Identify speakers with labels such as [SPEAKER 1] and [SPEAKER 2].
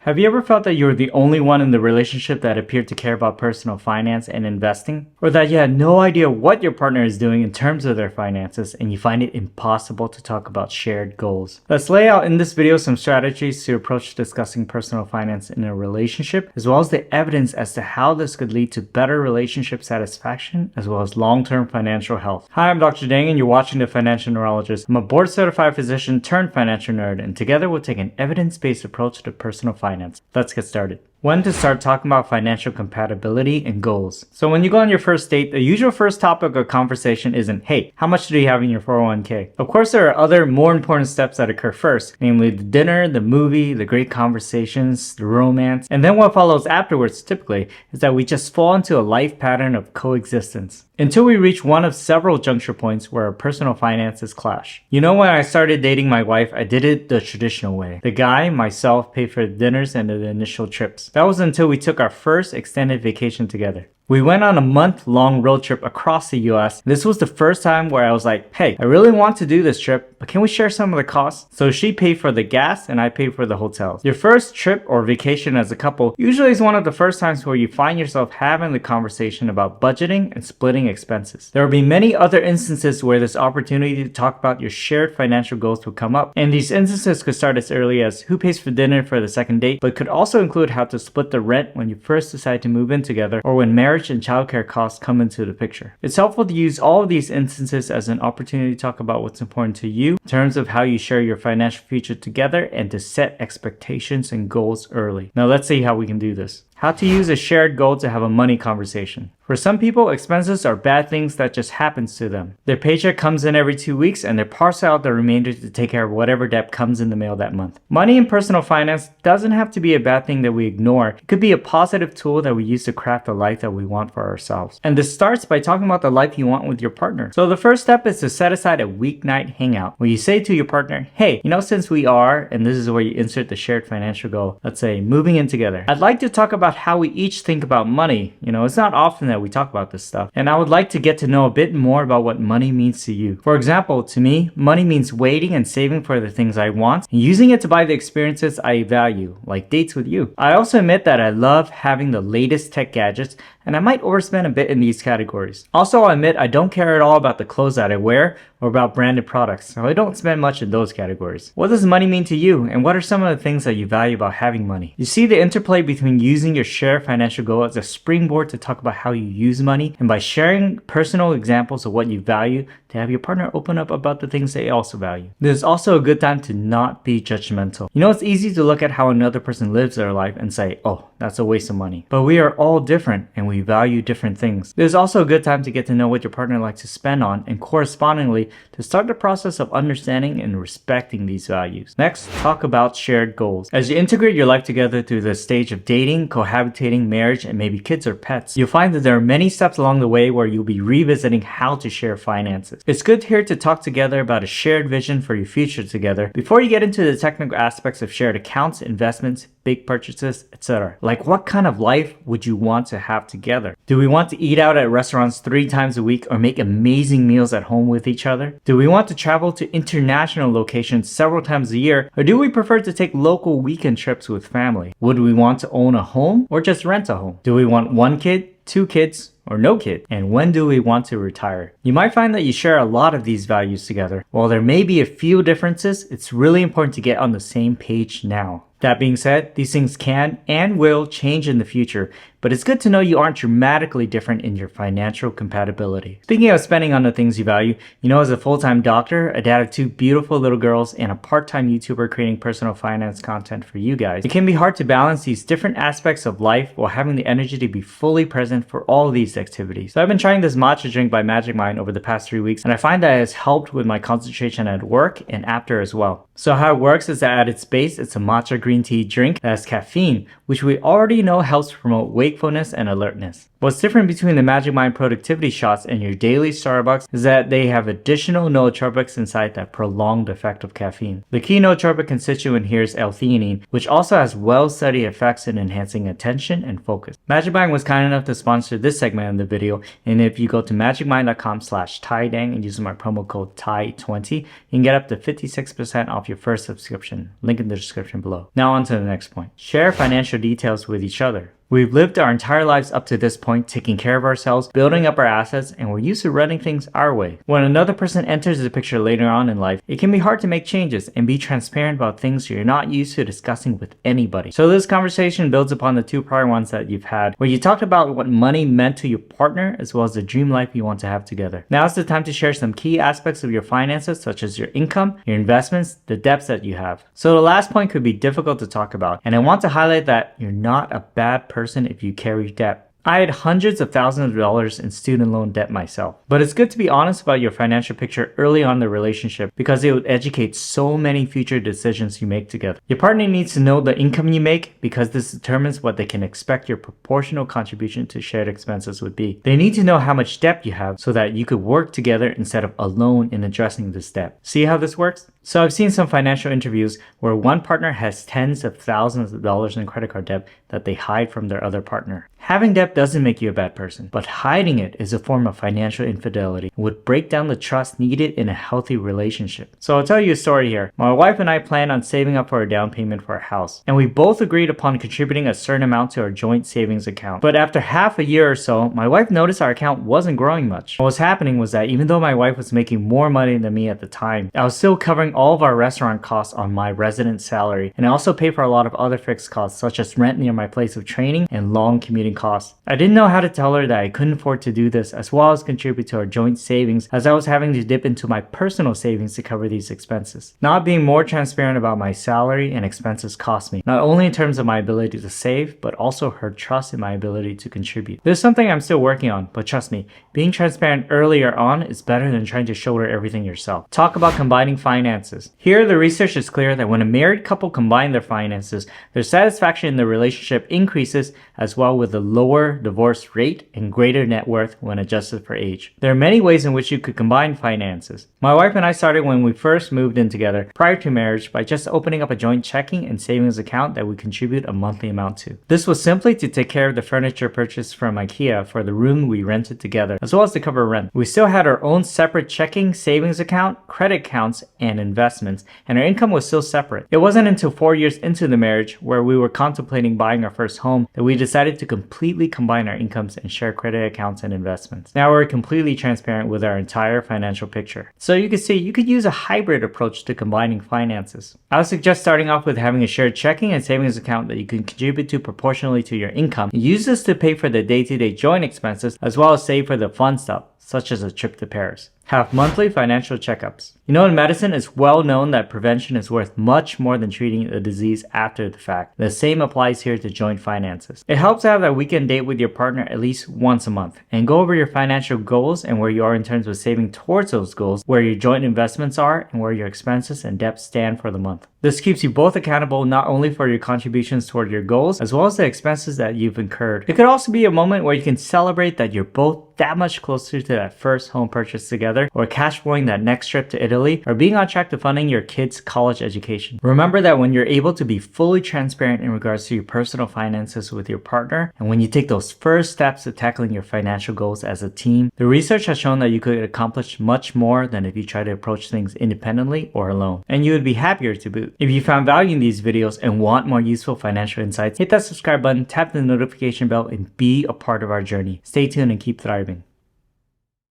[SPEAKER 1] Have you ever felt that you were the only one in the relationship that appeared to care about personal finance and investing? Or that you had no idea what your partner is doing in terms of their finances and you find it impossible to talk about shared goals? Let's lay out in this video some strategies to approach discussing personal finance in a relationship, as well as the evidence as to how this could lead to better relationship satisfaction as well as long-term financial health. Hi, I'm Dr. Dang and you're watching The Financial Neurologist. I'm a board-certified physician turned financial nerd, and together we'll take an evidence-based approach to personal finance. Let's get started. When to start talking about financial compatibility and goals. So when you go on your first date, the usual first topic of conversation isn't, hey, how much do you have in your 401k? Of course, there are other more important steps that occur first, namely the dinner, the movie, the great conversations, the romance, and then what follows afterwards typically is that we just fall into a life pattern of coexistence until we reach one of several juncture points where our personal finances clash. You know, when I started dating my wife, I did it the traditional way. The guy, myself, paid for the dinners and the initial trips. That was until we took our first extended vacation together. We went on a month-long road trip across the US. This was the first time where I was like, hey, I really want to do this trip, but can we share some of the costs? So she paid for the gas and I paid for the hotels. Your first trip or vacation as a couple usually is one of the first times where you find yourself having the conversation about budgeting and splitting expenses. There will be many other instances where this opportunity to talk about your shared financial goals will come up. And these instances could start as early as who pays for dinner for the second date, but could also include how to split the rent when you first decide to move in together, or when marriage and childcare costs come into the picture. It's helpful to use all of these instances as an opportunity to talk about what's important to you in terms of how you share your financial future together and to set expectations and goals early. Now let's see how we can do this. How to use a shared goal to have a money conversation. For some people, expenses are bad things that just happens to them. Their paycheck comes in every 2 weeks and they parcel out the remainder to take care of whatever debt comes in the mail that month. Money and personal finance doesn't have to be a bad thing that we ignore. It could be a positive tool that we use to craft the life that we want for ourselves. And this starts by talking about the life you want with your partner. So the first step is to set aside a weeknight hangout where you say to your partner, hey, since we are, and this is where you insert the shared financial goal, let's say moving in together, I'd like to talk about how we each think about money. It's not often that we talk about this stuff, and I would like to get to know a bit more about what money means to you. For example, to me, money means waiting and saving for the things I want and using it to buy the experiences I value, like dates with you. I also admit that I love having the latest tech gadgets, and I might overspend a bit in these categories. Also, I'll admit I don't care at all about the clothes that I wear or about branded products, so I don't spend much in those categories. What does money mean to you, and what are some of the things that you value about having money? You see the interplay between using your shared financial goal as a springboard to talk about how you use money, and by sharing personal examples of what you value, to have your partner open up about the things they also value. This is also a good time to not be judgmental. It's easy to look at how another person lives their life and say, oh, that's a waste of money. But we are all different and we value different things. This is also a good time to get to know what your partner likes to spend on, and correspondingly to start the process of understanding and respecting these values. Next, talk about shared goals. As you integrate your life together through the stage of dating, cohabitating, marriage, and maybe kids or pets, you'll find that there are many steps along the way where you'll be revisiting how to share finances. It's good here to talk together about a shared vision for your future together before you get into the technical aspects of shared accounts, investments, big purchases, etc. Like, what kind of life would you want to have together? Do we want to eat out at restaurants 3 times a week or make amazing meals at home with each other? Do we want to travel to international locations several times a year, or do we prefer to take local weekend trips with family? Would we want to own a home or just rent a home? Do we want 1 kid, 2 kids, or no kid? And when do we want to retire? You might find that you share a lot of these values together. While there may be a few differences, it's really important to get on the same page now. That being said, these things can and will change in the future, but it's good to know you aren't dramatically different in your financial compatibility. Speaking of spending on the things you value, as a full-time doctor, a dad of 2 beautiful little girls, and a part-time YouTuber creating personal finance content for you guys, it can be hard to balance these different aspects of life while having the energy to be fully present for all of these activities. So I've been trying this matcha drink by Magic Mind over the past 3 weeks, and I find that it has helped with my concentration at work and after as well. So how it works is that at its base, it's a matcha green tea drink that has caffeine, which we already know helps promote wakefulness and alertness. What's different between the Magic Mind productivity shots and your daily Starbucks is that they have additional nootropics inside that prolong the effect of caffeine. The key nootropic constituent here is L-theanine, which also has well-studied effects in enhancing attention and focus. Magic Mind was kind enough to sponsor this segment in the video, and if you go to magicmind.com/TaiDang and use my promo code TAI20, you can get up to 56% off your first subscription. Link in the description below. Now on to the next point. Share financial details with each other. We've lived our entire lives up to this point, taking care of ourselves, building up our assets, and we're used to running things our way. When another person enters the picture later on in life, it can be hard to make changes and be transparent about things you're not used to discussing with anybody. So this conversation builds upon the two prior ones that you've had, where you talked about what money meant to your partner as well as the dream life you want to have together. Now is the time to share some key aspects of your finances, such as your income, your investments, the debts that you have. So the last point could be difficult to talk about, and I want to highlight that you're not a bad person if you carry debt. I had hundreds of thousands of dollars in student loan debt myself. But it's good to be honest about your financial picture early on in the relationship because it would educate so many future decisions you make together. Your partner needs to know the income you make because this determines what they can expect your proportional contribution to shared expenses would be. They need to know how much debt you have so that you could work together instead of alone in addressing this debt. See how this works? So I've seen some financial interviews where one partner has tens of thousands of dollars in credit card debt that they hide from their other partner. Having debt doesn't make you a bad person, but hiding it is a form of financial infidelity and would break down the trust needed in a healthy relationship. So I'll tell you a story here. My wife and I planned on saving up for a down payment for our house, and we both agreed upon contributing a certain amount to our joint savings account. But after half a year or so, my wife noticed our account wasn't growing much. What was happening was that even though my wife was making more money than me at the time, I was still covering all of our restaurant costs on my resident salary, and I also pay for a lot of other fixed costs such as rent near my place of training and long commuting costs. I didn't know how to tell her that I couldn't afford to do this as well as contribute to our joint savings, as I was having to dip into my personal savings to cover these expenses. Not being more transparent about my salary and expenses cost me, not only in terms of my ability to save, but also her trust in my ability to contribute. This is something I'm still working on, but trust me, being transparent earlier on is better than trying to shoulder everything yourself. Talk about combining finances. Here, the research is clear that when a married couple combine their finances, their satisfaction in the relationship increases, as well with a lower divorce rate and greater net worth when adjusted for age. There are many ways in which you could combine finances. My wife and I started when we first moved in together prior to marriage by just opening up a joint checking and savings account that we contribute a monthly amount to. This was simply to take care of the furniture purchased from IKEA for the room we rented together, as well as to cover rent. We still had our own separate checking, savings account, credit accounts, and investments, and our income was still separate. It wasn't until 4 years into the marriage, where we were contemplating buying our first home, that we decided to completely combine our incomes and share credit accounts and investments. Now we're completely transparent with our entire financial picture. So you can see you could use a hybrid approach to combining finances. I would suggest starting off with having a shared checking and savings account that you can contribute to proportionally to your income. Use this to pay for the day-to-day joint expenses as well as save for the fun stuff, such as a trip to Paris. Have monthly financial checkups. You know, in medicine, it's well known that prevention is worth much more than treating a disease after the fact. The same applies here to joint finances. It helps to have that weekend date with your partner at least once a month and go over your financial goals and where you are in terms of saving towards those goals, where your joint investments are, and where your expenses and debts stand for the month. This keeps you both accountable not only for your contributions toward your goals, as well as the expenses that you've incurred. It could also be a moment where you can celebrate that you're both that much closer to that first home purchase together, or cash flowing that next trip to Italy, or being on track to funding your kids' college education. Remember that when you're able to be fully transparent in regards to your personal finances with your partner, and when you take those first steps to tackling your financial goals as a team, the research has shown that you could accomplish much more than if you try to approach things independently or alone. And you would be happier to boot. If you found value in these videos and want more useful financial insights, hit that subscribe button, tap the notification bell, and be a part of our journey. Stay tuned and keep thriving.